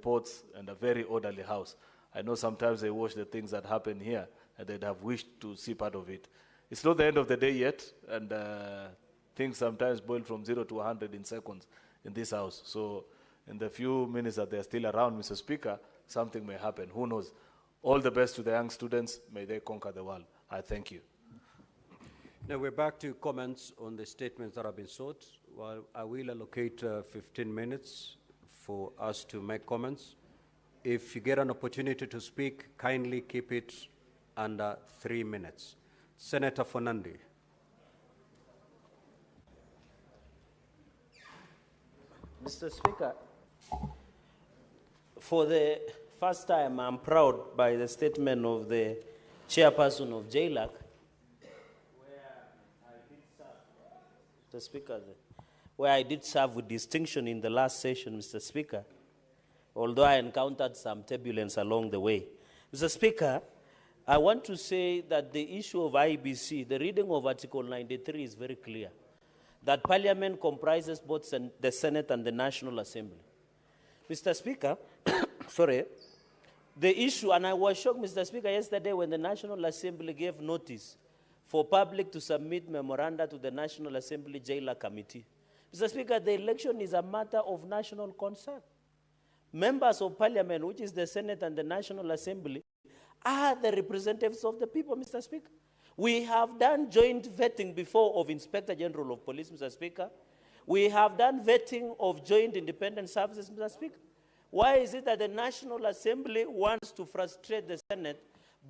reports and a very orderly house. I know sometimes they watch the things that happen here and they'd have wished to see part of it. It's not the end of the day yet, and things sometimes boil from 0 to 100 in seconds in this house. So in the few minutes that they're still around, Mr. Speaker, something may happen. Who knows? All the best to the young students. May they conquer the world. I thank you. Now we're back to comments on the statements that have been sought. Well, I will allocate 15 minutes for us to make comments. If you get an opportunity to speak, kindly keep it under 3 minutes. Senator Fernandi. Mr. Speaker, for the first time, I'm proud by the statement of the chairperson of JLAC, Mr. Speaker, where I did serve with distinction in the last session, Mr. Speaker, although I encountered some turbulence along the way. Mr. Speaker, I want to say that the issue of IEBC, the reading of Article 93 is very clear, that Parliament comprises both the Senate and the National Assembly. Mr. Speaker, sorry, the issue, and I was shocked, Mr. Speaker, yesterday when the National Assembly gave notice for public to submit memoranda to the National Assembly Jailer Committee. Mr. Speaker, the election is a matter of national concern. Members of Parliament, which is the Senate and the National Assembly, are the representatives of the people, Mr. Speaker. We have done joint vetting before of Inspector General of Police, Mr. Speaker. We have done vetting of joint independent services, Mr. Speaker. Why is it that the National Assembly wants to frustrate the Senate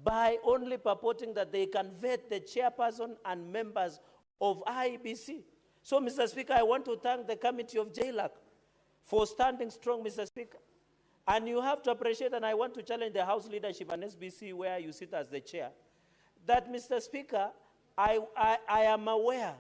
by only purporting that they can vet the chairperson and members of IEBC? So, Mr. Speaker, I want to thank the Committee of JLAC for standing strong, Mr. Speaker. And you have to appreciate, and I want to challenge the House leadership and SBC, where you sit as the chair, that, Mr. Speaker, I am aware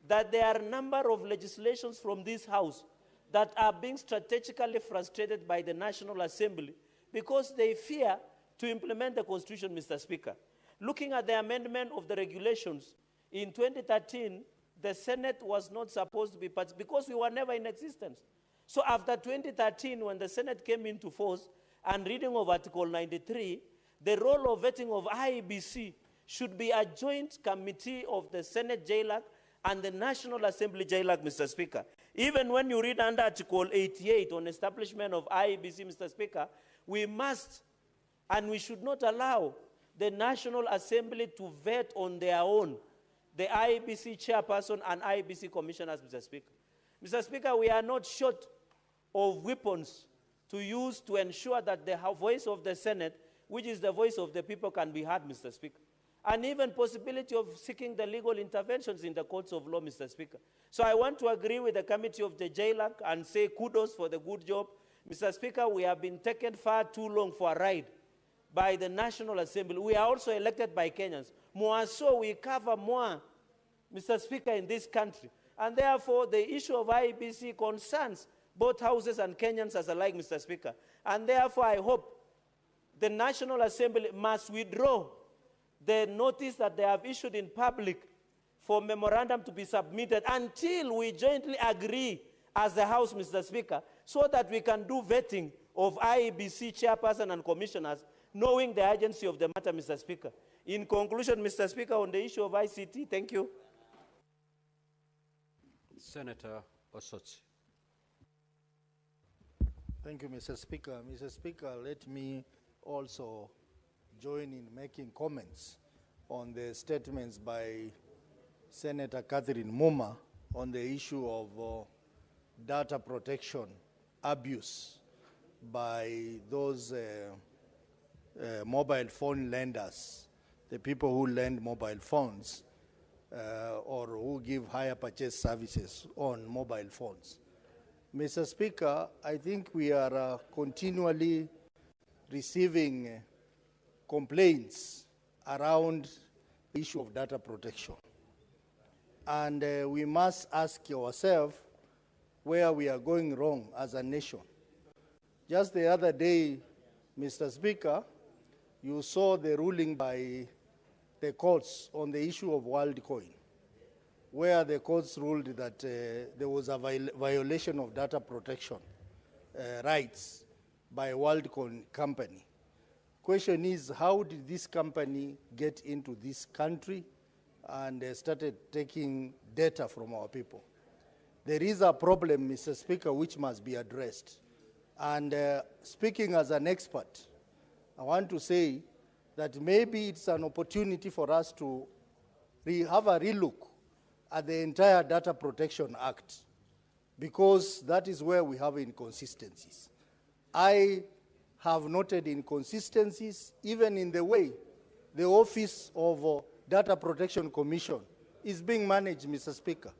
that there are a number of legislations from this House that are being strategically frustrated by the National Assembly because they fear to implement the Constitution, Mr. Speaker. Looking at the amendment of the regulations, in 2013, the Senate was not supposed to be part because we were never in existence. So after 2013, when the Senate came into force and reading of Article 93, the role of vetting of IEBC should be a joint committee of the Senate JLAC and the National Assembly JLAC, Mr. Speaker. Even when you read under Article 88 on establishment of IEBC, Mr. Speaker, we must and we should not allow the National Assembly to vet on their own the IEBC chairperson and IEBC commissioners, Mr. Speaker. Mr. Speaker, we are not short of weapons to use to ensure that the voice of the Senate, which is the voice of the people, can be heard, Mr. Speaker. And even possibility of seeking the legal interventions in the courts of law, Mr. Speaker. So I want to agree with the Committee of the JLAC and say kudos for the good job. Mr. Speaker, we have been taken far too long for a ride by the National Assembly. We are also elected by Kenyans. More so, we cover more, Mr. Speaker, in this country. And therefore, the issue of IEBC concerns both houses and Kenyans as alike, Mr. Speaker. And therefore, I hope the National Assembly must withdraw the notice that they have issued in public for memorandum to be submitted until we jointly agree as the House, Mr. Speaker, so that we can do vetting of IEBC chairperson and commissioners, knowing the urgency of the matter, Mr. Speaker. In conclusion, Mr. Speaker, on the issue of ICT, thank you. Senator Osotsi. Thank you, Mr. Speaker. Mr. Speaker, let me also join in making comments on the statements by Senator Catherine Muma on the issue of data protection abuse by those mobile phone lenders, the people who lend mobile phones or who give hire purchase services on mobile phones. Mr. Speaker, I think we are continually receiving complaints around the issue of data protection. And we must ask ourselves where we are going wrong as a nation. Just the other day, Mr. Speaker, you saw the ruling by the courts on the issue of WorldCoin, where the courts ruled that there was a violation of data protection rights by a company. Question is, how did this company get into this country and started taking data from our people? There is a problem, Mr. Speaker, which must be addressed. And speaking as an expert, I want to say that maybe it's an opportunity for us to have a relook at the entire Data Protection Act, because that is where we have inconsistencies. I have noted inconsistencies even in the way the Office of Data Protection Commission is being managed, Mr. Speaker.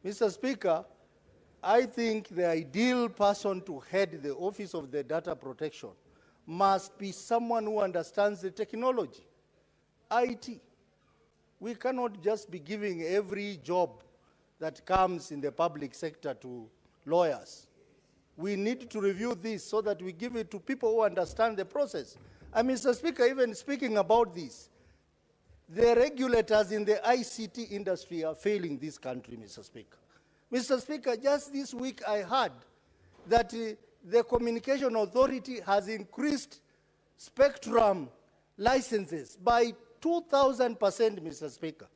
Mr. Speaker, I think the ideal person to head the Office of the Data Protection must be someone who understands the technology, IT. We cannot just be giving every job that comes in the public sector to lawyers. We need to review this so that we give it to people who understand the process. And Mr. Speaker, even speaking about this, the regulators in the ICT industry are failing this country, Mr. Speaker. Mr. Speaker, just this week I heard that the Communication Authority has increased spectrum licenses by 2,000%, Mr. Speaker.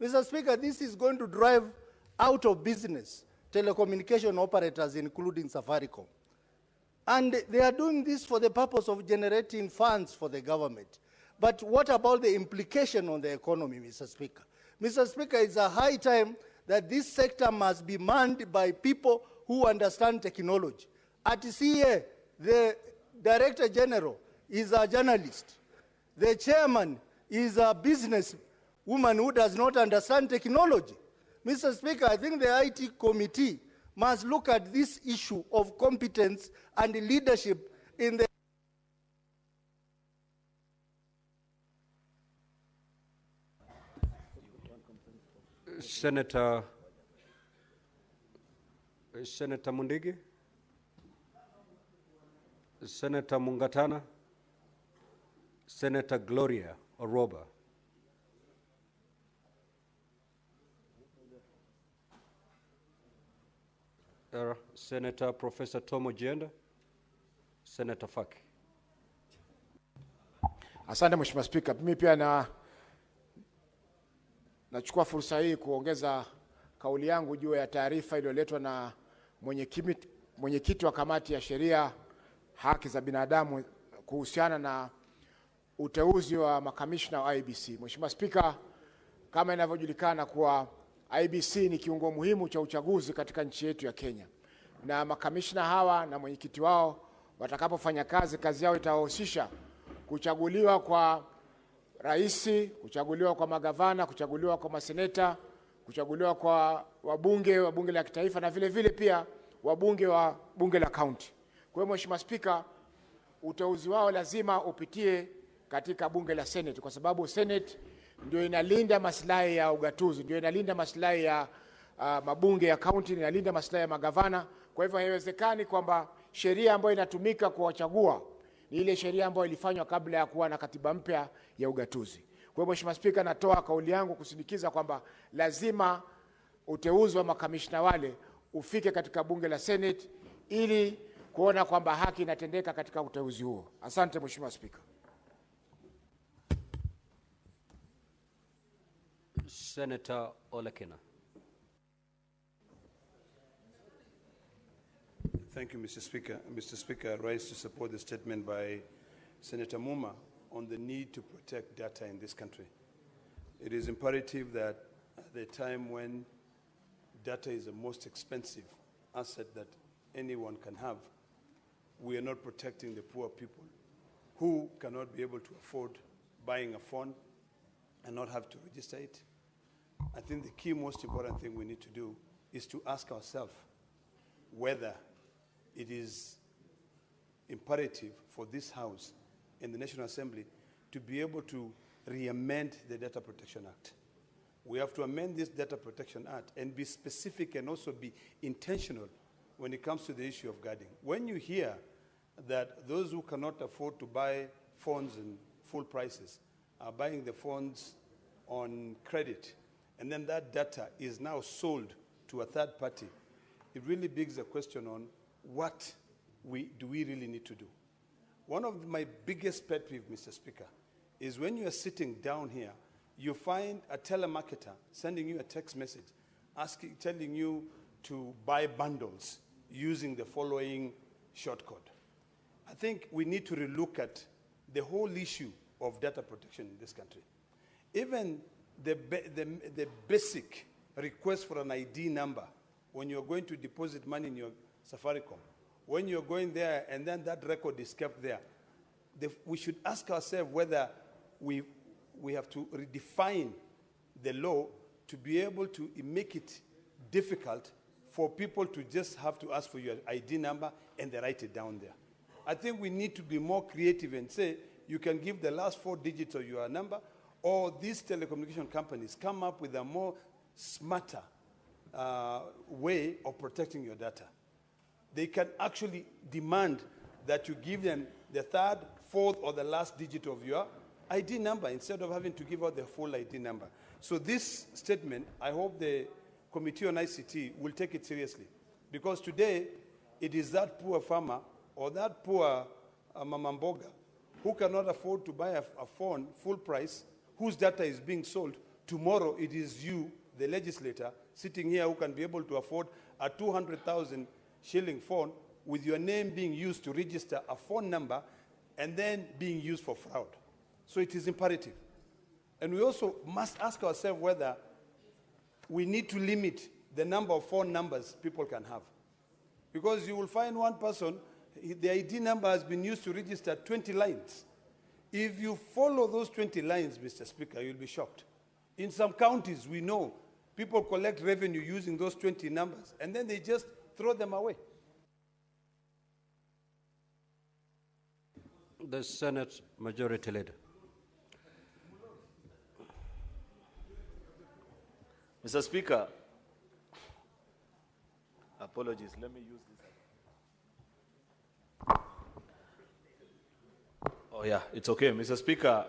Mr. Speaker, this is going to drive out of business telecommunication operators, including Safaricom. And they are doing this for the purpose of generating funds for the government. But what about the implication on the economy, Mr. Speaker? Mr. Speaker, it's a high time that this sector must be manned by people who understand technology. At CA, the Director General is a journalist. The chairman is a business woman who does not understand technology. Mr. Speaker, I think the IT committee must look at this issue of competence and leadership in the Senator Mundigi, Senator Mungatana, Senator Gloria Oroba. Senator Professor Tom Ojienda, Senator Faki. Asante Mheshimiwa Spika. Mimi pia nachukua fursa hii kuongeza kauli yangu juu ya taarifa iliyoletwa na mwenyekiti wa kamati ya sheria, haki za binadamu kuhusiana na uteuzi wa makamishna wa IEBC. Mheshimiwa Spika, kama inavyojulikana kuwa IEBC ni kiungo muhimu cha uchaguzi katika nchi yetu ya Kenya. Na makamishna hawa na mwenyekiti wao watakapofanya kazi yao itawahusisha kuchaguliwa kwa rais, kuchaguliwa kwa magavana, kuchaguliwa kwa maseneta, kuchaguliwa kwa wabunge wa bunge la kitaifa na vile vile pia wabunge wa bunge la county. Kwa hiyo Mheshimiwa Spika, uteuzi wao lazima upitie katika bunge la Senate, kwa sababu Senate ndio inalinda maslahi ya ugatuzi, ndio inalinda maslahi ya mabunge ya county, inalinda maslahi ya magavana. Kwa hivyo haiwezekani kwamba sheria ambayo inatumika kuwachagua ni ile sheria ambayo ilifanywa kabla ya kuwa na katiba mpya ya ugatuzi. Kwa hivyo Mheshimiwa Spika, natoa kauli yangu kusindikiza kwamba lazima uteuzi wa makamishna wale ufike katika bunge la Senate ili kuona kwamba haki inatendeka katika uteuzi huo. Asante Mheshimiwa Spika. Senator Olekina. Thank you, Mr. Speaker. Mr. Speaker, I rise to support the statement by Senator Muma on the need to protect data in this country. It is imperative that at the time when data is the most expensive asset that anyone can have, we are not protecting the poor people who cannot be able to afford buying a phone and not have to register it. I think the key, most important thing we need to do is to ask ourselves whether it is imperative for this House and the National Assembly to be able to re-amend the Data Protection Act. We have to amend this Data Protection Act and be specific and also be intentional when it comes to the issue of guarding. When you hear that those who cannot afford to buy phones in full prices are buying the phones on credit, and then that data is now sold to a third party, it really begs the question on what do we really need to do? One of my biggest pet peeve, Mr. Speaker, is when you are sitting down here, you find a telemarketer sending you a text message, telling you to buy bundles using the following shortcode. I think we need to relook at the whole issue of data protection in this country. Even the basic request for an ID number when you're going to deposit money in your Safaricom, when you're going there and then that record is kept there, we should ask ourselves whether we have to redefine the law to be able to make it difficult for people to just have to ask for your ID number and they write it down there. I think we need to be more creative and say you can give the last 4 digits of your number, or these telecommunication companies come up with a more smarter way of protecting your data. They can actually demand that you give them the 3rd, 4th, or the last digit of your ID number instead of having to give out the full ID number. So this statement, I hope the Committee on ICT will take it seriously, because today it is that poor farmer or that poor mamamboga who cannot afford to buy a phone full price, whose data is being sold. Tomorrow it is you, the legislator, sitting here who can be able to afford a 200,000 shilling phone with your name being used to register a phone number and then being used for fraud. So it is imperative. And we also must ask ourselves whether we need to limit the number of phone numbers people can have. Because you will find one person, the ID number has been used to register 20 lines. If you follow those 20 lines, Mr. Speaker, you'll be shocked. In some counties, we know people collect revenue using those 20 numbers, and then they just throw them away. The Senate Majority Leader. Mr. Speaker, apologies, let me use this. Oh yeah, it's okay. Mr. Speaker,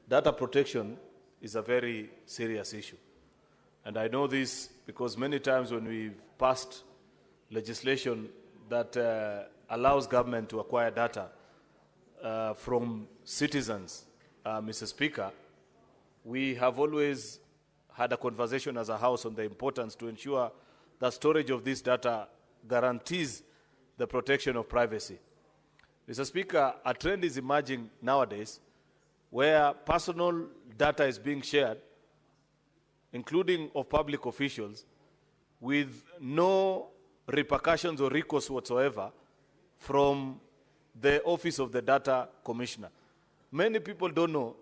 data protection is a very serious issue. And I know this because many times when we've passed legislation that allows government to acquire data from citizens, Mr. Speaker, we have always had a conversation as a House on the importance to ensure that storage of this data guarantees the protection of privacy. Mr. Speaker, a trend is emerging nowadays where personal data is being shared, including of public officials, with no repercussions or recourse whatsoever from the Office of the Data Commissioner. Many people don't know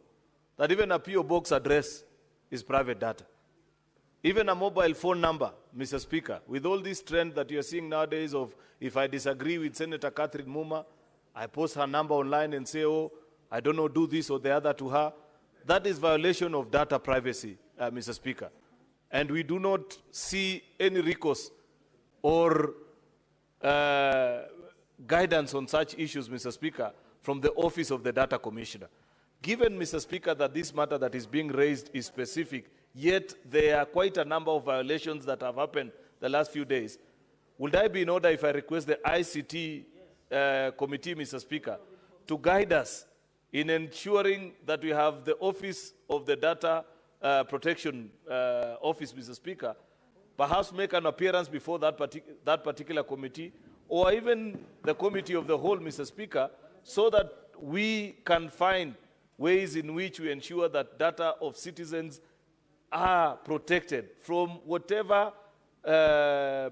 that even a PO box address is private data. Even a mobile phone number, Mr. Speaker, with all this trend that you're seeing nowadays of if I disagree with Senator Catherine Muma, I post her number online and say, oh, I don't know, do this or the other to her. That is violation of data privacy, Mr. Speaker. And we do not see any recourse or guidance on such issues, Mr. Speaker, from the Office of the Data Commissioner. Given, Mr. Speaker, that this matter that is being raised is specific, yet there are quite a number of violations that have happened the last few days, would I be in order if I request the ICT committee, Mr. Speaker, to guide us in ensuring that we have the Office of the Data Protection Office, Mr. Speaker, perhaps make an appearance before that particular committee, or even the committee of the whole, Mr. Speaker, so that we can find ways in which we ensure that data of citizens are protected from whatever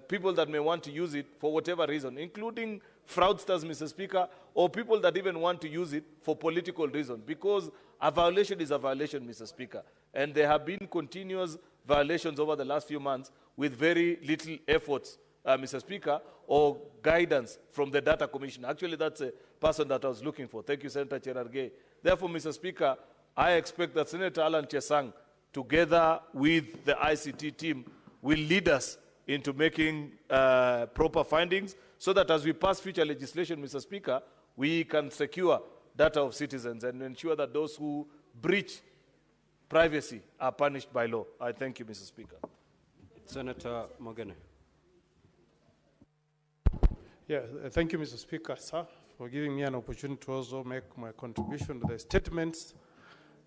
people that may want to use it for whatever reason, including fraudsters, Mr. Speaker, or people that even want to use it for political reasons, because a violation is a violation, Mr. Speaker. And there have been continuous violations over the last few months with very little efforts, Mr. Speaker, or guidance from the Data Commission. Actually, that's a person that I was looking for. Thank you, Senator Cherargei. Therefore, Mr. Speaker, I expect that Senator Alan Chesang, together with the ICT team, will lead us into making proper findings so that as we pass future legislation, Mr. Speaker, we can secure data of citizens and ensure that those who breach privacy are punished by law. I thank you, Mr. Speaker. Senator Mogene. Thank you, Mr. Speaker, sir, for giving me an opportunity to also make my contribution to the statements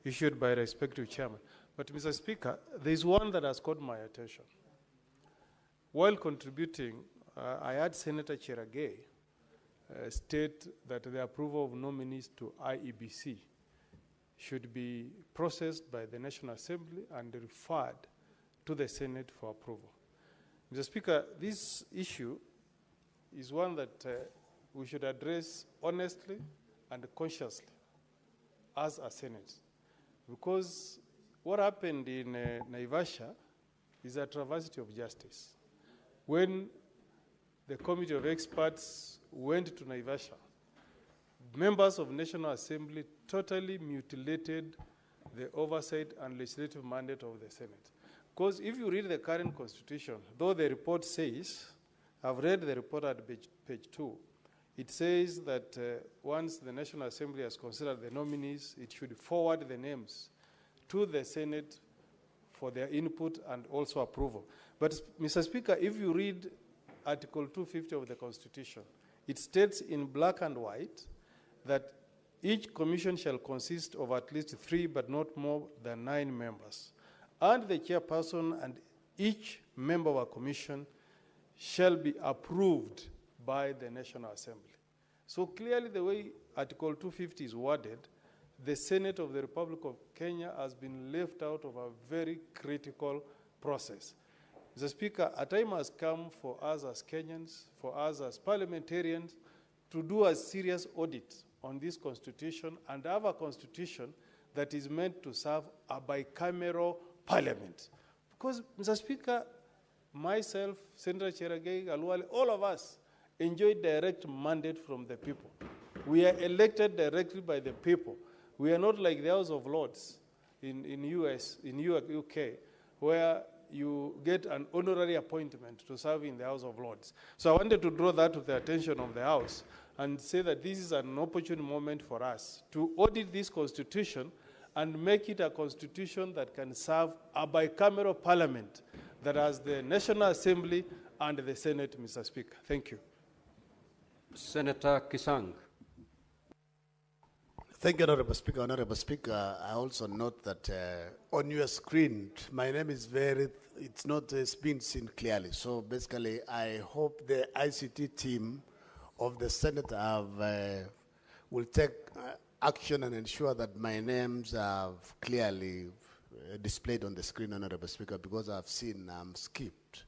issued by respective chairman. But, Mr. Speaker, there is one that has caught my attention. While contributing, I heard Senator Cheragay state that the approval of nominees to IEBC should be processed by the National Assembly and referred to the Senate for approval. Mr. Speaker, this issue is one that we should address honestly and consciously as a Senate. Because what happened in Naivasha is a travesty of justice. When the committee of experts went to Naivasha, members of National Assembly totally mutilated the oversight and legislative mandate of the Senate. Because if you read the current constitution, though the report says, I've read the report at page 2, it says that once the National Assembly has considered the nominees, it should forward the names to the Senate for their input and also approval. But, Mr. Speaker, if you read Article 250 of the Constitution, it states in black and white that each commission shall consist of at least 3 but not more than 9 members. And the chairperson and each member of a commission shall be approved by the National Assembly. So clearly the way Article 250 is worded, the Senate of the Republic of Kenya has been left out of a very critical process. Mr. Speaker, a time has come for us as Kenyans, for us as parliamentarians, to do a serious audit on this constitution and have a constitution that is meant to serve a bicameral parliament. Because, Mr. Speaker, myself, Senator Cheragay, Aluwale, all of us enjoy direct mandate from the people. We are elected directly by the people. We are not like the House of Lords in US, in UK, where you get an honorary appointment to serve in the House of Lords. So I wanted to draw that to the attention of the House and say that this is an opportune moment for us to audit this constitution and make it a constitution that can serve a bicameral parliament that has the National Assembly and the Senate, Mr. Speaker. Thank you. Senator Kisang. Thank you, Honorable Speaker. Honorable Speaker, I also note that on your screen, my name is it's not being seen clearly. So basically, I hope the ICT team of the Senate will take action and ensure that my names are clearly displayed on the screen, Honorable Speaker, because I've seen I'm skipped.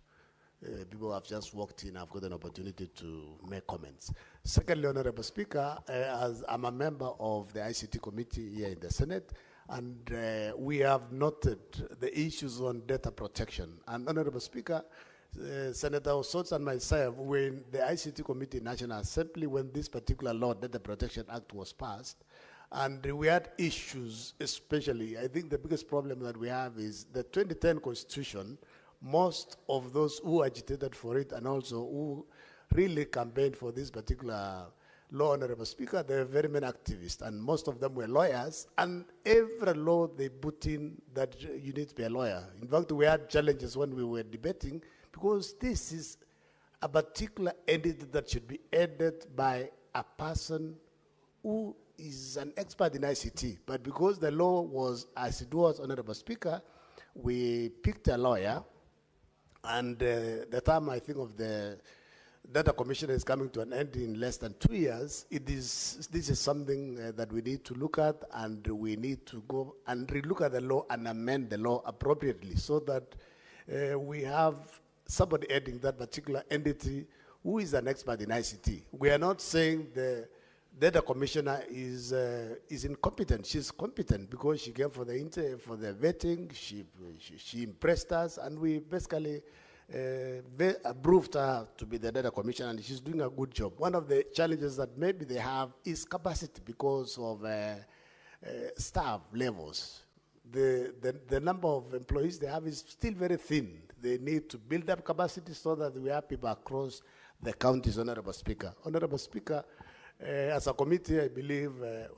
People have just walked in, I've got an opportunity to make comments. Secondly, Honorable Speaker, as I'm a member of the ICT committee here in the Senate, and we have noted the issues on data protection. And Honorable Speaker, Senator Osotz and myself were in the ICT committee in National Assembly when this particular law, Data Protection Act, was passed. And we had issues, especially, I think the biggest problem that we have is the 2010 Constitution. Most of those who agitated for it and also who really campaigned for this particular law, Honorable Speaker, they were very many activists, and most of them were lawyers, and every law they put in that you need to be a lawyer. In fact, we had challenges when we were debating, because this is a particular entity that should be headed by a person who is an expert in ICT. But because the law was as it was, Honorable Speaker, we picked a lawyer. And the time I think of the data commissioner is coming to an end in less than 2 years, this is something that we need to look at, and we need to go and relook at the law and amend the law appropriately so that we have somebody heading that particular entity who is an expert in ICT. We are not saying the data commissioner is incompetent. She's competent because she came for the vetting. She impressed us, and we basically approved her to be the data commissioner, and she's doing a good job. One of the challenges that maybe they have is capacity because of staff levels. The number of employees they have is still very thin. They need to build up capacity so that we have people across the counties, Honorable Speaker. Honorable Speaker, as a committee, I believe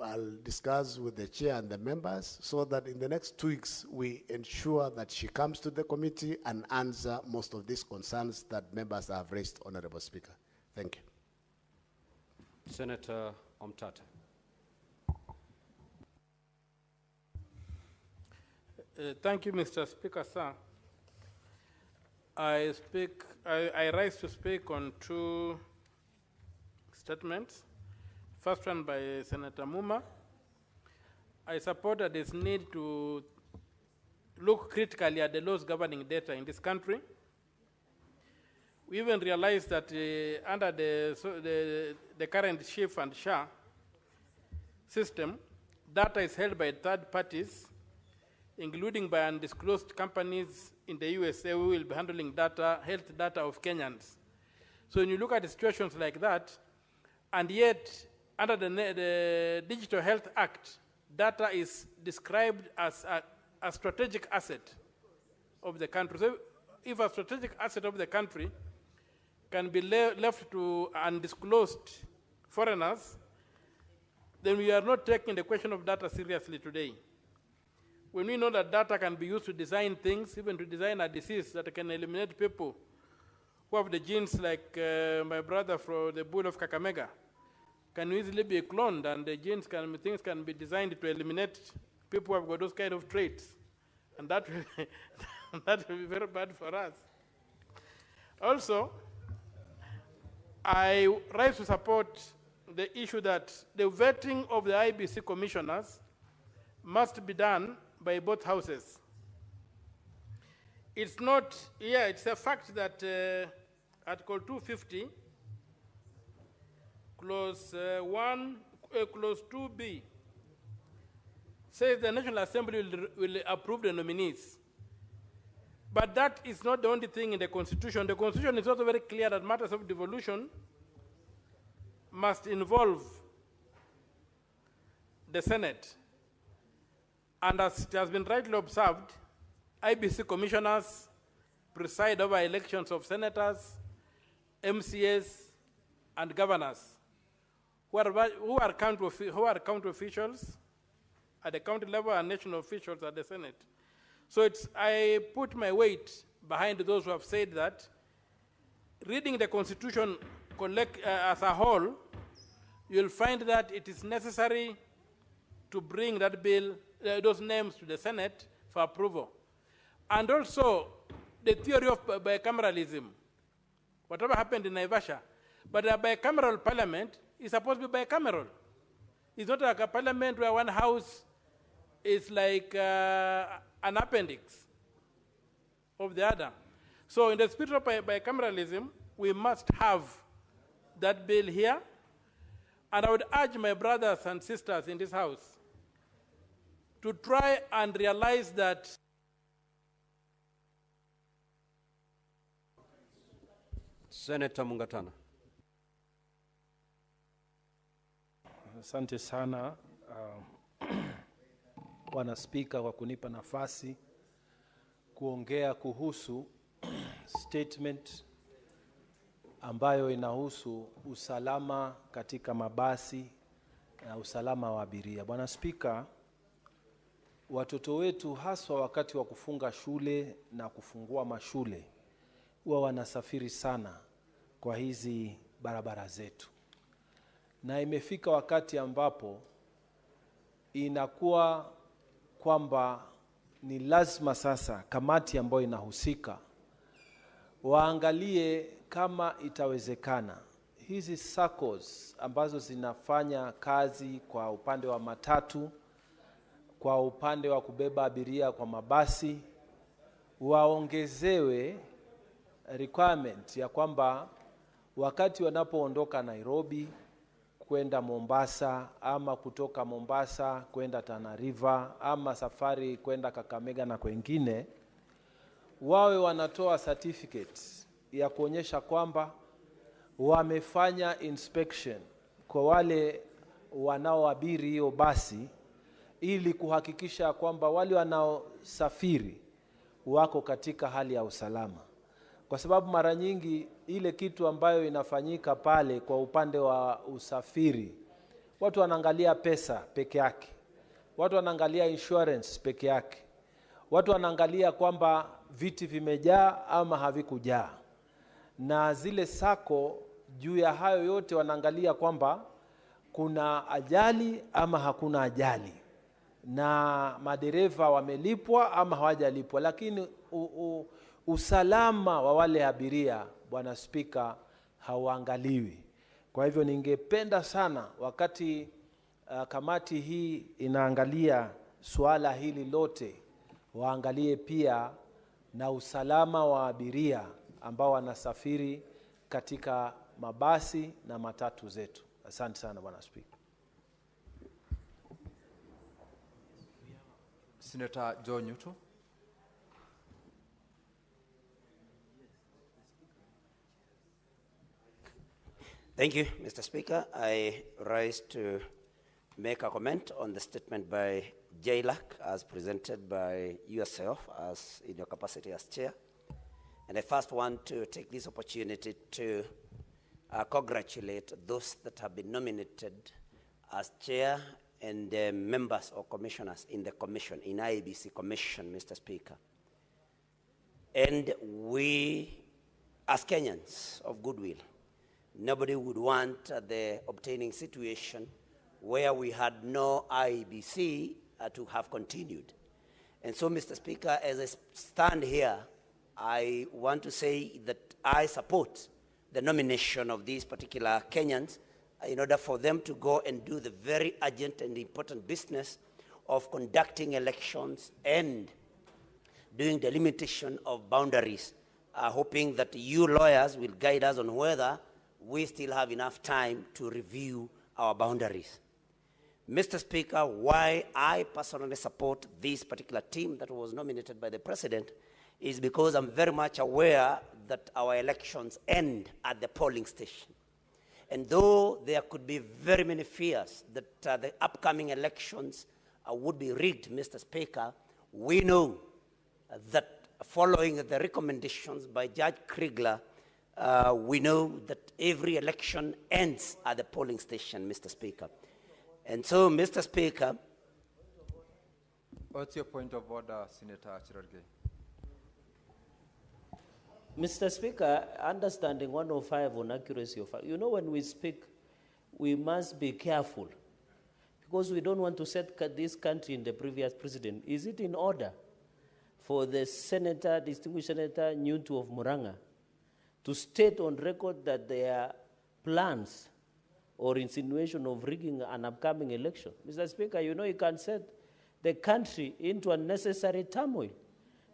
I'll discuss with the chair and the members so that in the next 2 weeks, we ensure that she comes to the committee and answer most of these concerns that members have raised, Honorable Speaker. Thank you. Senator Omtata. Thank you, Mr. Speaker, sir. I rise to speak on two statements. First one by Senator Muma. I support that there's need to look critically at the laws governing data in this country. We even realize that under the current SHIF and SHA system, data is held by third parties, including by undisclosed companies in the USA who will be handling data, health data of Kenyans. So when you look at situations like that, and yet under the Digital Health Act, data is described as a strategic asset of the country. So if a strategic asset of the country can be left to undisclosed foreigners, then we are not taking the question of data seriously today. When we know that data can be used to design things, even to design a disease that can eliminate people who have the genes like my brother from the bull of Kakamega, can easily be cloned, and the things can be designed to eliminate people who have got those kind of traits. And that will be very bad for us. Also, I rise to support the issue that the vetting of the IEBC commissioners must be done by both houses. It's not, it's a fact that Article 250, Clause 2B, says the National Assembly will approve the nominees. But that is not the only thing in the Constitution. The Constitution is also very clear that matters of devolution must involve the Senate. And as it has been rightly observed, IEBC commissioners preside over elections of senators, MCAs, and governors, who are county officials at the county level and national officials at the Senate. So I put my weight behind those who have said that reading the Constitution as a whole, you'll find that it is necessary to bring that bill, those names to the Senate for approval. And also, the theory of bicameralism, whatever happened in Naivasha, but a bicameral parliament is supposed to be bicameral. It's not like a parliament where one house is like an appendix of the other. So in the spirit of bicameralism, we must have that bill here. And I would urge my brothers and sisters in this house to try and realize that Senator Mungatana. Asante sana Bwana Spika kwa kunipa nafasi kuongea kuhusu statement ambayo inahusu usalama katika mabasi na usalama wa abiria. Bwana Spika, watoto wetu haswa wakati wa kufunga shule na kufungua mashule huwa wanasafiri sana kwa hizi barabara zetu. Na imefika wakati ambapo inakuwa kwamba ni lazima sasa kamati ambayo inahusika waangalie kama itawezekana hizi SACCOs ambazo zinafanya kazi kwa upande wa matatu, kwa upande wa kubeba abiria kwa mabasi, waongezewe requirement ya kwamba wakati wanapoondoka Nairobi kwenda Mombasa, ama kutoka Mombasa kwenda Tana River, ama safari kwenda Kakamega na kwengine, wawe wanatoa certificate ya kuonyesha kwamba wamefanya inspection kwa wale wanaoabiri hiyo basi, ili kuhakikisha kwamba wale wanaosafiri wako katika hali ya usalama. Kwa sababu mara nyingi ile kitu ambayo inafanyika pale kwa upande wa usafiri, watu wanaangalia pesa peke yake, watu wanaangalia insurance peke yake, watu wanaangalia kwamba viti vimejaa ama havikujaa, na zile SACCO juu ya hayo yote wanaangalia kwamba kuna ajali ama hakuna ajali, na madereva wamelipwa ama hawajalipwa, lakini usalama wa wale abiria, Bwana Spika, hauangaliwi. Kwa hivyo ningependa sana wakati kamati hii inaangalia suala hili lote, waangalie pia na usalama wa abiria ambao wanasafiri katika mabasi na matatu zetu. Asante sana Bwana Spika. Senator John Ruto. Thank you, Mr. Speaker. I rise to make a comment on the statement by JLAC as presented by yourself as in your capacity as chair. And I first want to take this opportunity to congratulate those that have been nominated as chair and members or commissioners in the commission, in IEBC commission, Mr. Speaker. And we, as Kenyans of goodwill, nobody would want the obtaining situation where we had no IEBC to have continued. And so, Mr. Speaker, as I stand here, I want to say that I support the nomination of these particular Kenyans in order for them to go and do the very urgent and important business of conducting elections and doing the limitation of boundaries, hoping that you lawyers will guide us on whether we still have enough time to review our boundaries. Mr. Speaker, why I personally support this particular team that was nominated by the President is because I'm very much aware that our elections end at the polling station. And though there could be very many fears that the upcoming elections would be rigged, Mr. Speaker, we know that following the recommendations by Judge Kriegler, we know that every election ends at the polling station, Mr. Speaker. And so, Mr. Speaker. What's your point of order, Senator Chirargei? Mr. Speaker, understanding 105 on accuracy of fact, you know, when we speak, we must be careful because we don't want to set this country in the previous precedent. Is it in order for the Senator, distinguished Senator Nyutu of Muranga, to state on record that their plans or insinuation of rigging an upcoming election? Mr. Speaker, you know you can set the country into unnecessary turmoil.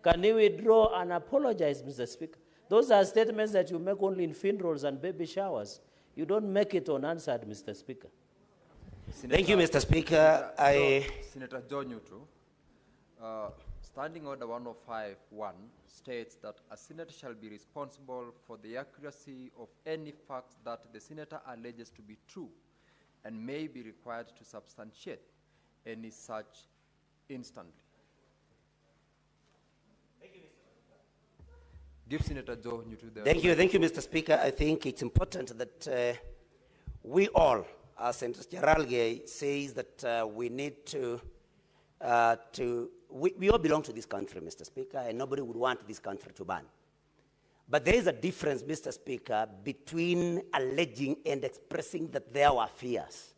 Can you withdraw and apologize, Mr. Speaker? Those are statements that you make only in funerals and baby showers. You don't make it unanswered, Mr. Speaker. Thank you, Mr. Speaker. Senator John Ruto, Standing Order 105.1 states that a senator shall be responsible for the accuracy of any facts that the senator alleges to be true and may be required to substantiate any such instantly. Give Senator Joe Newton the Thank you, Mr. Speaker. I think it's important that we all, as Senator Chirargei says, that we need to we all belong to this country, Mr. Speaker, and nobody would want this country to burn. But there is a difference, Mr. Speaker, between alleging and expressing that there were fears.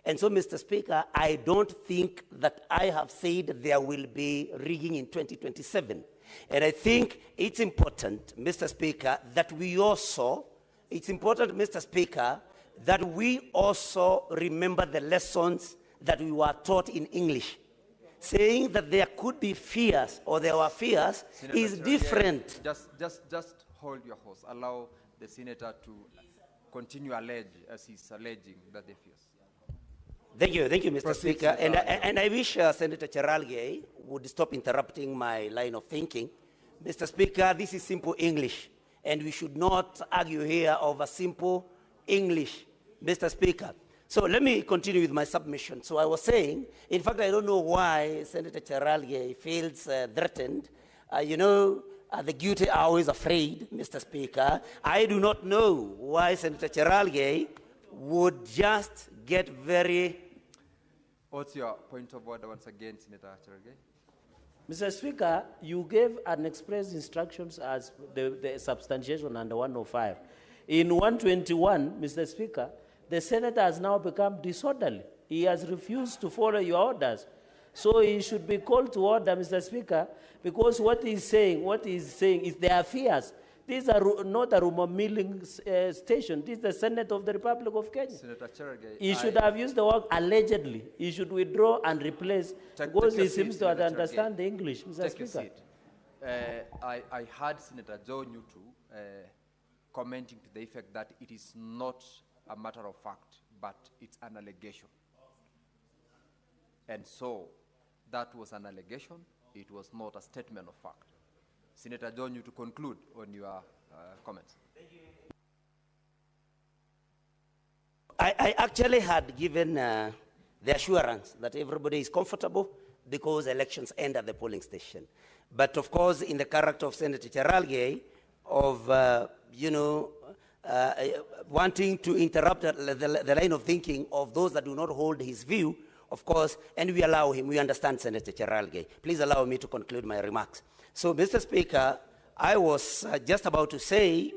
And so, Mr. Speaker, I don't think that I have said there will be rigging in 2027. And I think it's important, Mr. Speaker, that we also, Mr. Speaker, that we also remember the lessons that we were taught in English. Saying that there could be fears or there were fears Senator is different. Just hold your horse. Allow the senator to continue as he's alleging that they fears. Thank you, Mr. Proceed, Speaker. And I wish Senator Chirargei would stop interrupting my line of thinking. Mr. Speaker, this is simple English, and we should not argue here over simple English, Mr. Speaker. So let me continue with my submission. So I was saying, in fact, I don't know why Senator Chirargei feels threatened. The guilty are always afraid, Mr. Speaker. I do not know why Senator Chirargei would just get very... What's your point of order once again, Senator Chirargei? Mr. Speaker, you gave an express instructions as the substantiation under 105. In 121, Mr. Speaker, the senator has now become disorderly. He has refused to follow your orders. So he should be called to order, Mr. Speaker, because what he's saying is their fears. These are not a rumor milling station. This is the Senate of the Republic of Kenya. Senator Cherargei, He should have used the word allegedly. He should withdraw and replace, because he seems to understand the English, Mr. Take a Speaker. seat. I heard Senator Joe Nyutu commenting to the effect that it is not a matter of fact, but it's an allegation. And so, that was an allegation. It was not a statement of fact. Senator Joe Nyutu, conclude on your comments. I actually had given the assurance that everybody is comfortable because elections end at the polling station. But of course, in the character of Senator Cherargei, of, wanting to interrupt the line of thinking of those that do not hold his view, of course, and we allow him, we understand Senator Cherargei. Please allow me to conclude my remarks. So, Mr. Speaker, I was just about to say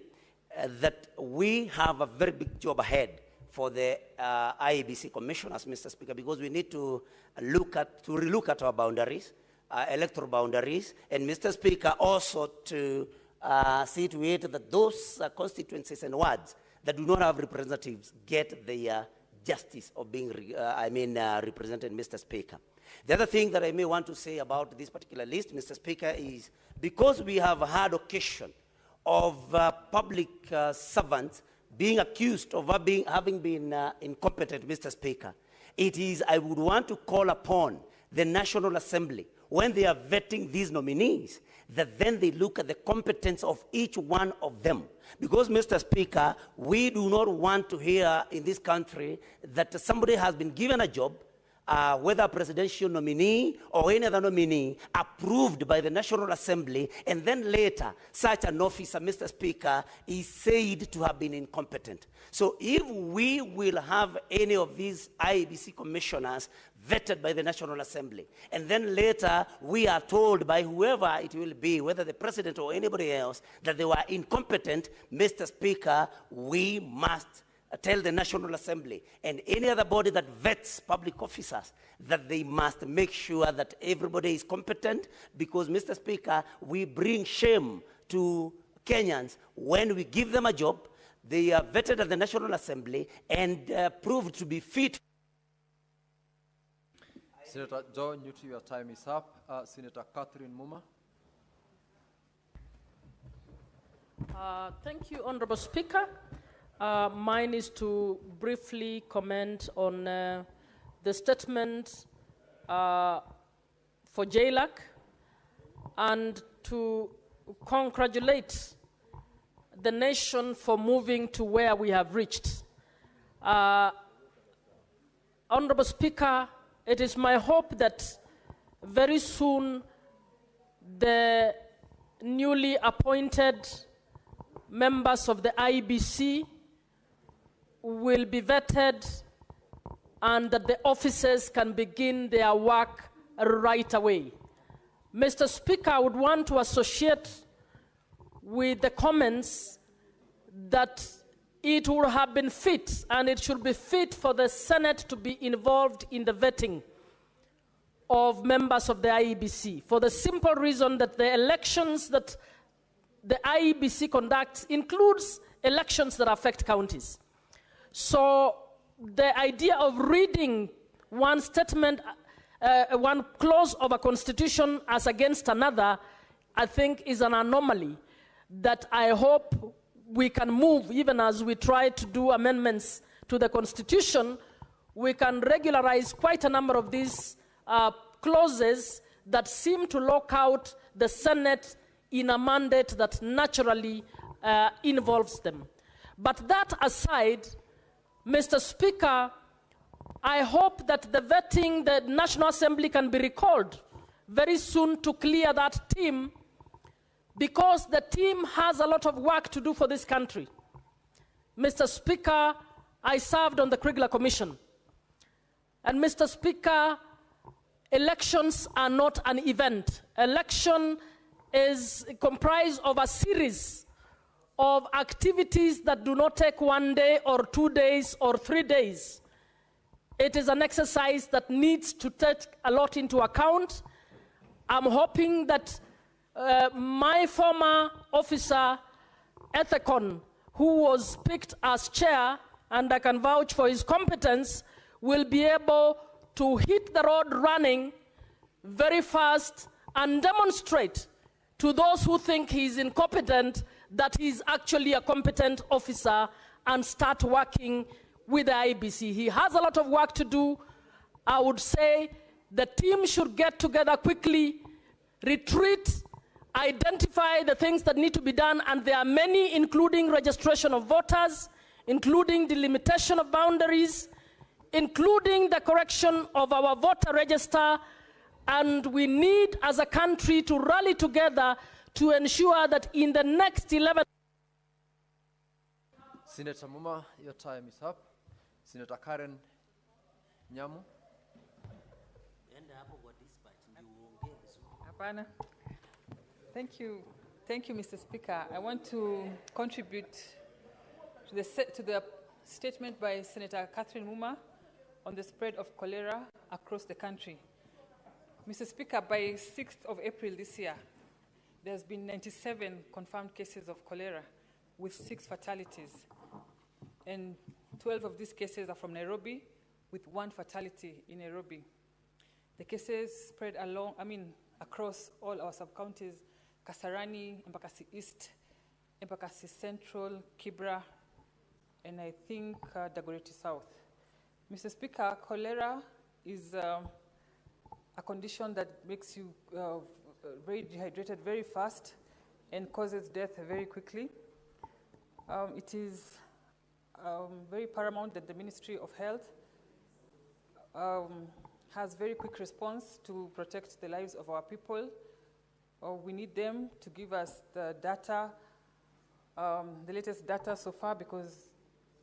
that we have a very big job ahead for the IEBC commissioners, Mr. Speaker, because we need to relook at our boundaries, electoral boundaries, and Mr. Speaker, also to see to it that those constituencies and wards that do not have representatives get the justice of being represented, Mr. Speaker. The other thing that I may want to say about this particular list, Mr. Speaker, is because we have had occasion of public servants being accused of having been incompetent, Mr. Speaker, I would want to call upon the National Assembly, when they are vetting these nominees, that then they look at the competence of each one of them. Because, Mr. Speaker, we do not want to hear in this country that somebody has been given a job, whether a presidential nominee or any other nominee, approved by the National Assembly, and then later such an officer, Mr. Speaker, is said to have been incompetent. So if we will have any of these IEBC commissioners vetted by the National Assembly, and then later we are told by whoever it will be, whether the president or anybody else, that they were incompetent, Mr. Speaker, we must tell the National Assembly and any other body that vets public officers that they must make sure that everybody is competent, because, Mr. Speaker, we bring shame to Kenyans when we give them a job, they are vetted at the National Assembly and proved to be fit. Senator Joe Nyutu, your time is up. Senator Catherine Muma. Thank you, Honorable Speaker. Mine is to briefly comment on the statement for JLAC and to congratulate the nation for moving to where we have reached. Honorable Speaker, it is my hope that very soon the newly appointed members of the IEBC will be vetted and that the officers can begin their work right away. Mr. Speaker, I would want to associate with the comments that it would have been fit, and it should be fit for the Senate to be involved in the vetting of members of the IEBC, for the simple reason that the elections that the IEBC conducts includes elections that affect counties. So the idea of reading one statement, one clause of a constitution as against another, I think is an anomaly that I hope we can move, even as we try to do amendments to the constitution, we can regularize quite a number of these clauses that seem to lock out the Senate in a mandate that naturally involves them. But that aside, Mr. Speaker, I hope that the vetting, the National Assembly can be recalled very soon to clear that team, because the team has a lot of work to do for this country. Mr. Speaker, I served on the Kriegler Commission. And Mr. Speaker, elections are not an event. Election is comprised of a series of activities that do not take 1 day or 2 days or 3 days. It is an exercise that needs to take a lot into account. I'm hoping that my former officer, Ethicon, who was picked as chair, and I can vouch for his competence, will be able to hit the road running very fast and demonstrate to those who think he's incompetent that he's actually a competent officer and start working with the IEBC. He has a lot of work to do. I would say the team should get together quickly, retreat, identify the things that need to be done, and there are many, including registration of voters, including delimitation of boundaries, including the correction of our voter register, and we need as a country to rally together to ensure that in the next 11... Senator Muma, your time is up. Senator Karen Nyamu. Hapana. Thank you, Mr. Speaker. I want to contribute to the statement by Senator Catherine Muma on the spread of cholera across the country. Mr. Speaker, by 6th of April this year, there's been 97 confirmed cases of cholera with 6 fatalities. And 12 of these cases are from Nairobi, with 1 fatality in Nairobi. The cases spread across all our sub-counties: Kasarani, Embakasi East, Embakasi Central, Kibra, and I think Dagoretti South. Mr. Speaker, cholera is a condition that makes you very dehydrated very fast and causes death very quickly. It is very paramount that the Ministry of Health has very quick response to protect the lives of our people. We need them to give us the data, the latest data so far, because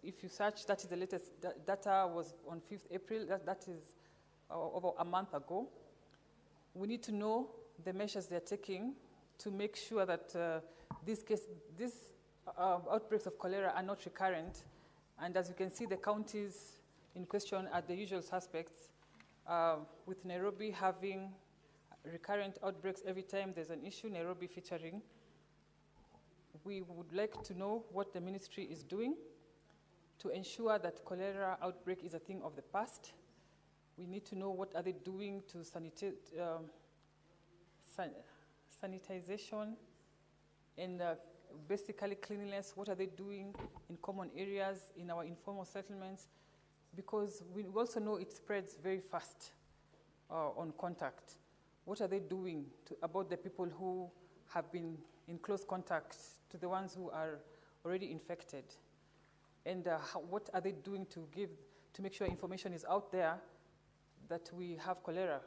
if you search, that is the latest data was on 5th April, that is over a month ago. We need to know the measures they're taking to make sure that these outbreaks of cholera are not recurrent. And as you can see, the counties in question are the usual suspects, with Nairobi having recurrent outbreaks every time there's an issue, Nairobi featuring. We would like to know what the ministry is doing to ensure that cholera outbreak is a thing of the past. We need to know what are they doing to sanitization and basically cleanliness. What are they doing in common areas, in our informal settlements? Because we also know it spreads very fast on contact. What are they doing about the people who have been in close contact to the ones who are already infected? And what are they doing to make sure information is out there that we have cholera?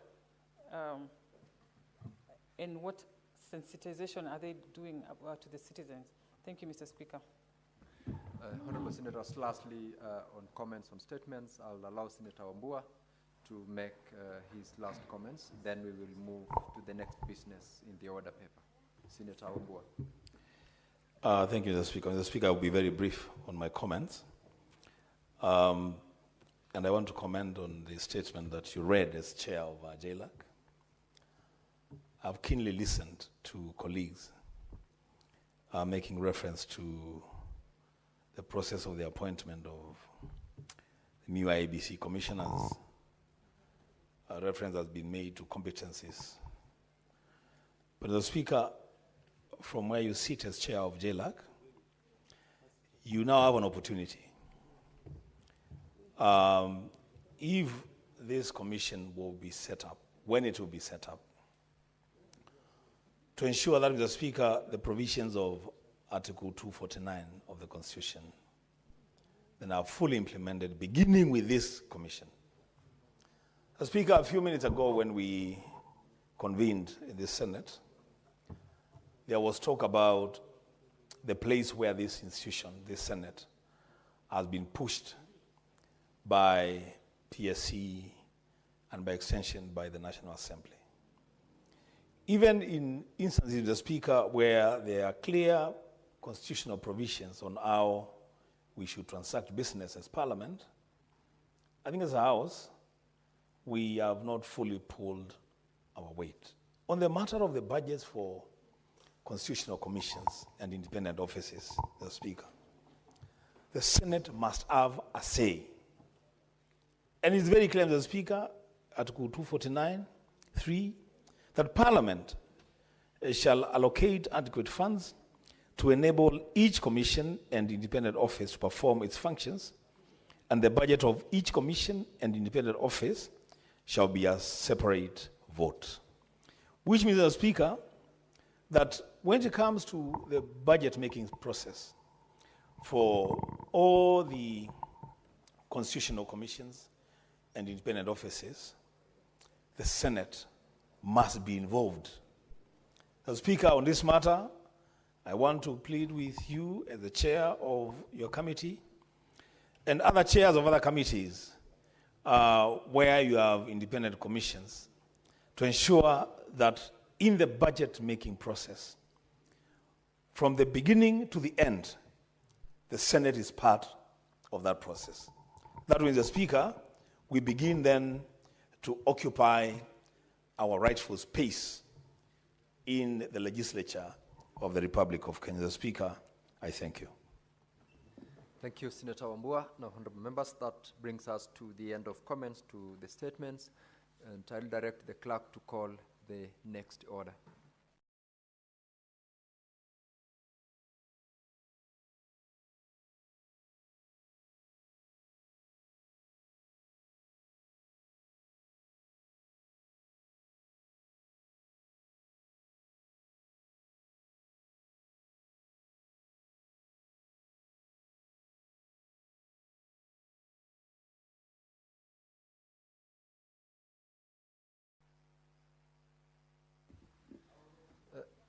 And what sensitization are they doing to the citizens? Thank you, Mr. Speaker. Honorable Senators, lastly, on comments on statements, I'll allow Senator Wambua to make his last comments. Then we will move to the next business in the order paper. Senator Wambua. Thank you, Mr. Speaker. Mr. Speaker, I will be very brief on my comments. And I want to comment on the statement that you read as chair of JLAC. I've keenly listened to colleagues making reference to the process of the appointment of the new IEBC commissioners. A reference has been made to competencies. But the Speaker, from where you sit as chair of JLAC, you now have an opportunity. If this commission will be set up, when it will be set up, to ensure that, Mr. Speaker, the provisions of Article 249 of the Constitution then are fully implemented, beginning with this commission. Mr. Speaker, a few minutes ago when we convened in the Senate, there was talk about the place where this institution, this Senate, has been pushed by PSC and by extension by the National Assembly. Even in instances, Mr. Speaker, where there are clear constitutional provisions on how we should transact business as Parliament, I think as a House, we have not fully pulled our weight. On the matter of the budgets for constitutional commissions and independent offices, Mr. Speaker, the Senate must have a say. And it's very clear, Mr. Speaker, Article 249(3), that Parliament shall allocate adequate funds to enable each commission and independent office to perform its functions, and the budget of each commission and independent office shall be a separate vote. Which means, Mr. Speaker, that when it comes to the budget-making process for all the constitutional commissions and independent offices, the Senate must be involved. Mr. Speaker, on this matter, I want to plead with you as the chair of your committee and other chairs of other committees where you have independent commissions to ensure that in the budget-making process, from the beginning to the end, the Senate is part of that process. That means, the Speaker, we begin then to occupy our rightful space in the legislature of the Republic of Kenya. Speaker, I thank you. Thank you, Senator Wambua. Now, honorable members, that brings us to the end of comments to the statements, and I'll direct the clerk to call the next order.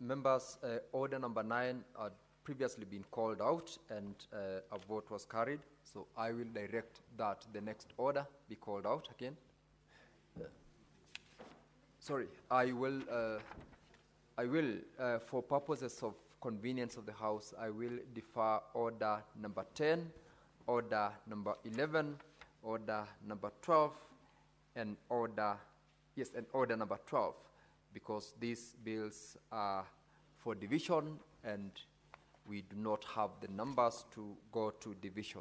Members, order number 9 had previously been called out and a vote was carried. So I will direct that the next order be called out again. I will, for purposes of convenience of the House, I will defer order number 10, order number 11, order number 12, and order number 12. Because these bills are for division and we do not have the numbers to go to division.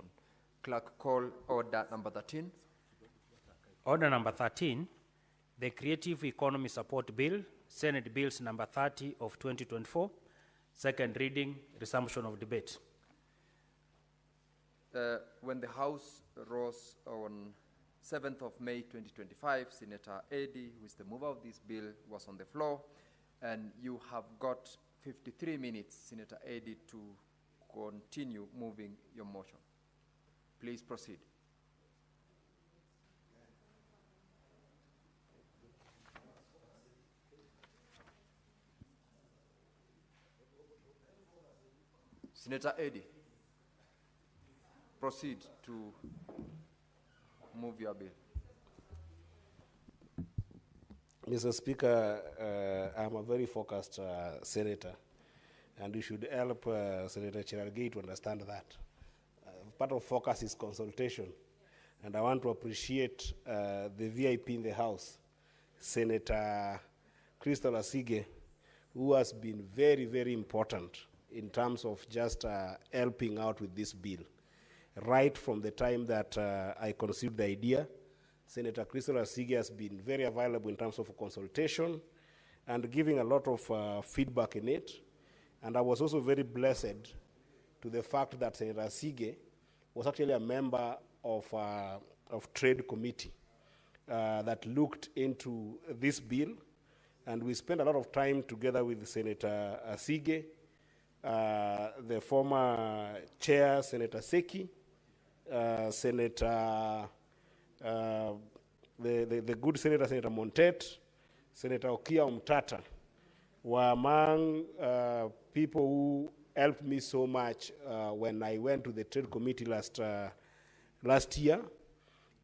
Clerk, call order number 13. Order number 13, the Creative Economy Support Bill, Senate Bills number 30 of 2024, second reading, resumption of debate. When the House rose on 7th of May 2025, Senator Eddy, who is the mover of this bill, was on the floor, and you have got 53 minutes, Senator Eddy, to continue moving your motion. Please proceed. Senator Eddy, proceed to move your bill. Mr. Speaker, I'm a very focused senator, and you should help Senator Cherargei to understand that. Part of focus is consultation, and I want to appreciate the VIP in the House, Senator Crystal Asige, who has been very, very important in terms of just helping out with this bill. Right from the time that I conceived the idea, Senator Crystal Asige has been very available in terms of consultation and giving a lot of feedback in it. And I was also very blessed to the fact that Senator Asige was actually a member of Trade Committee that looked into this bill. And we spent a lot of time together with Senator Asige, the former chair, Senator Seki, Senator, the good Senator, Senator Montet, Senator Okia Umtata, were among people who helped me so much when I went to the Trade Committee last year.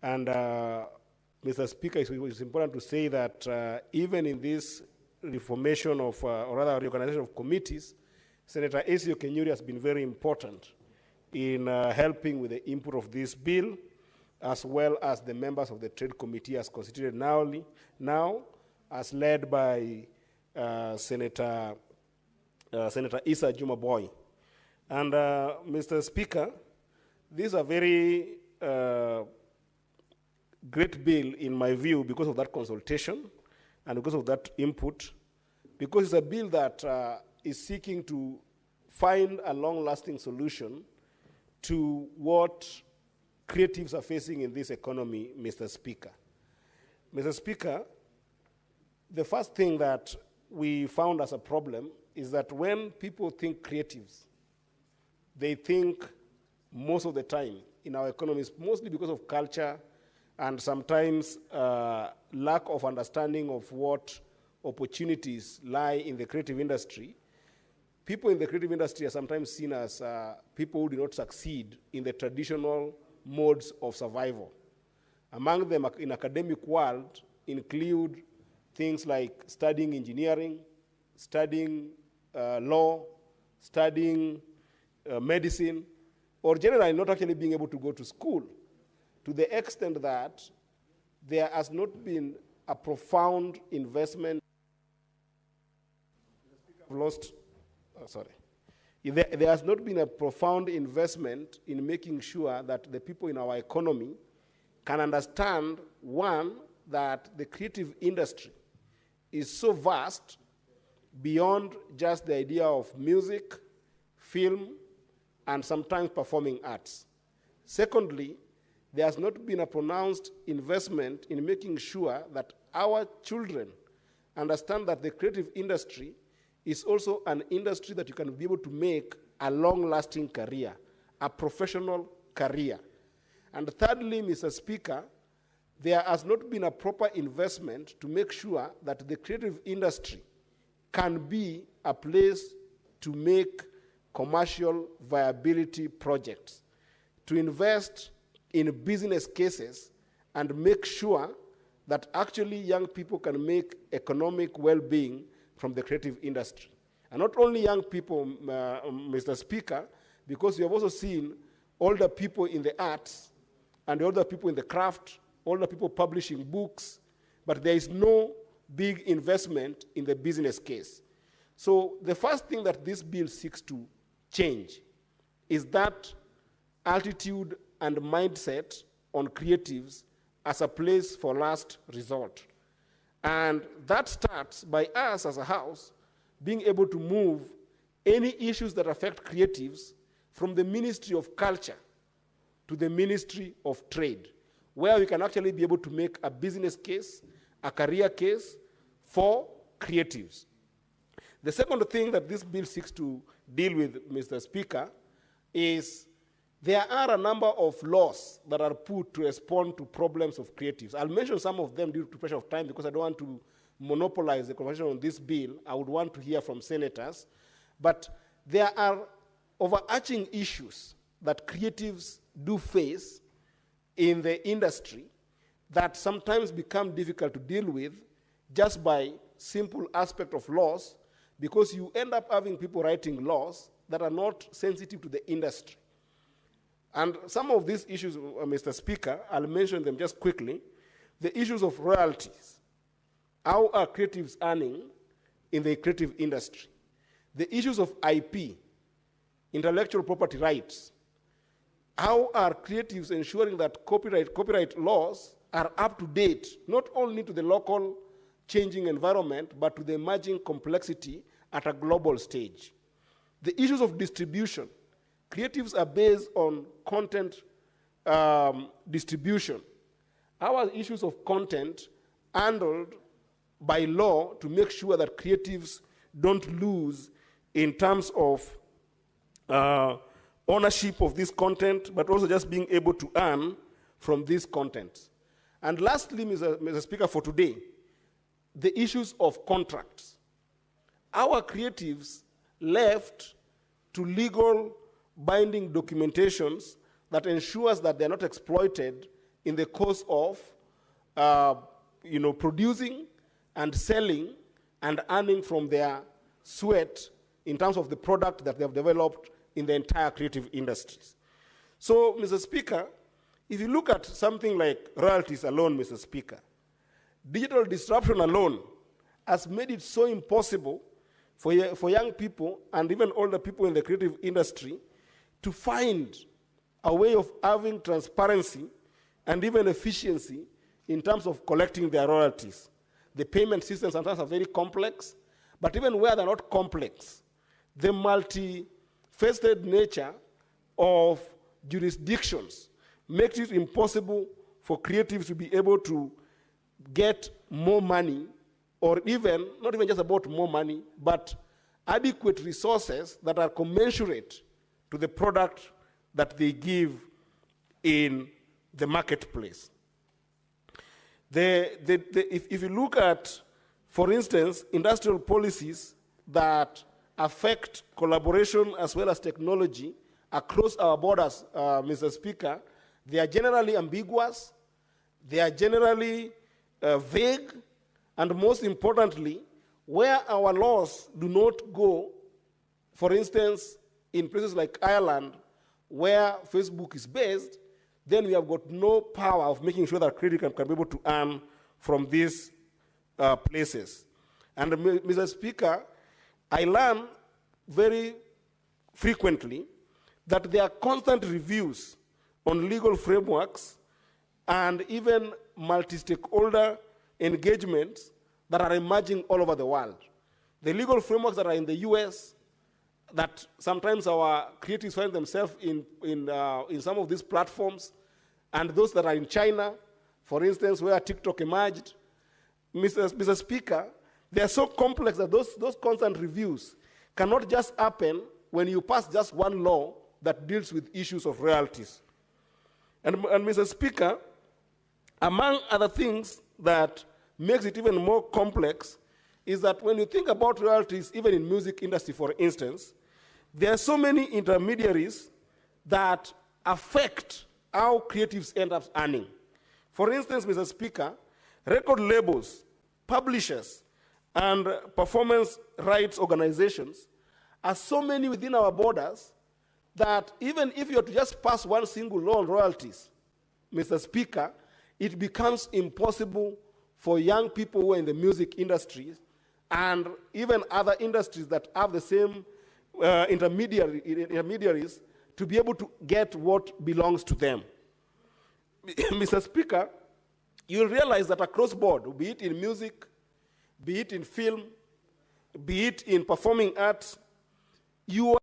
And Mr. Speaker, it's important to say that even in this reformation of, or rather reorganization of committees, Senator Ezio Kenyuri has been very important in helping with the input of this bill, as well as the members of the Trade Committee as constituted now as led by Senator Issa Juma Boy. And Mr. Speaker, this is a very great bill in my view because of that consultation and because of that input, because it's a bill that is seeking to find a long-lasting solution to what creatives are facing in this economy, Mr. Speaker. Mr. Speaker, the first thing that we found as a problem is that when people think creatives, they think most of the time in our economies, mostly because of culture and sometimes lack of understanding of what opportunities lie in the creative industry. People in the creative industry are sometimes seen as people who do not succeed in the traditional modes of survival. Among them in academic world include things like studying engineering, studying law, studying medicine, or generally not actually being able to go to school, to the extent that there has not been a profound investment. There has not been a profound investment in making sure that the people in our economy can understand, one, that the creative industry is so vast beyond just the idea of music, film, and sometimes performing arts. Secondly, there has not been a pronounced investment in making sure that our children understand that the creative industry is also an industry that you can be able to make a long-lasting career, a professional career. And thirdly, Mr. Speaker, there has not been a proper investment to make sure that the creative industry can be a place to make commercial viability projects, to invest in business cases and make sure that actually young people can make economic well-being from the creative industry. And not only young people, Mr. Speaker, because we have also seen older people in the arts and older people in the craft, older people publishing books, but there is no big investment in the business case. So the first thing that this bill seeks to change is that attitude and mindset on creatives as a place for last resort. And that starts by us as a house being able to move any issues that affect creatives from the Ministry of Culture to the Ministry of Trade, where we can actually be able to make a business case, a career case for creatives. The second thing that this bill seeks to deal with, Mr. Speaker, is there are a number of laws that are put to respond to problems of creatives. I'll mention some of them due to pressure of time because I don't want to monopolize the conversation on this bill. I would want to hear from senators. But there are overarching issues that creatives do face in the industry that sometimes become difficult to deal with just by simple aspect of laws, because you end up having people writing laws that are not sensitive to the industry. And some of these issues, Mr. Speaker, I'll mention them just quickly. The issues of royalties. How are creatives earning in the creative industry? The issues of IP, intellectual property rights. How are creatives ensuring that copyright laws are up to date, not only to the local changing environment, but to the emerging complexity at a global stage? The issues of distribution. Creatives are based on content distribution. How are issues of content handled by law to make sure that creatives don't lose in terms of ownership of this content, but also just being able to earn from this content? And lastly, Mr. Speaker, for today, the issues of contracts. Our creatives left to legal binding documentations that ensures that they're not exploited in the course of producing and selling and earning from their sweat in terms of the product that they have developed in the entire creative industries. So, Mr. Speaker, if you look at something like royalties alone, Mr. Speaker, digital disruption alone has made it so impossible for young people and even older people in the creative industry to find a way of having transparency and even efficiency in terms of collecting their royalties. The payment systems sometimes are very complex, but even where they're not complex, the multifaceted nature of jurisdictions makes it impossible for creatives to be able to get more money, or even, not even just about more money, but adequate resources that are commensurate to the product that they give in the marketplace. If you look at, for instance, industrial policies that affect collaboration as well as technology across our borders, Mr. Speaker, they are generally ambiguous, they are generally vague, and most importantly, where our laws do not go, for instance, in places like Ireland, where Facebook is based, then we have got no power of making sure that creators can be able to earn from these places. And Mr. Speaker, I learn very frequently that there are constant reviews on legal frameworks and even multi-stakeholder engagements that are emerging all over the world. The legal frameworks that are in the US, that sometimes our creatives find themselves in some of these platforms, and those that are in China, for instance, where TikTok emerged. Mr. Speaker, they are so complex that those constant reviews cannot just happen when you pass just one law that deals with issues of royalties. And Mr. Speaker, among other things that makes it even more complex is that when you think about royalties, even in music industry, for instance, there are so many intermediaries that affect how creatives end up earning. For instance, Mr. Speaker, record labels, publishers, and performance rights organizations are so many within our borders that even if you are to just pass one single law on royalties, Mr. Speaker, it becomes impossible for young people who are in the music industries and even other industries that have the same intermediaries to be able to get what belongs to them. Mr. Speaker, you'll realize that across board, be it in music, be it in film, be it in performing arts, you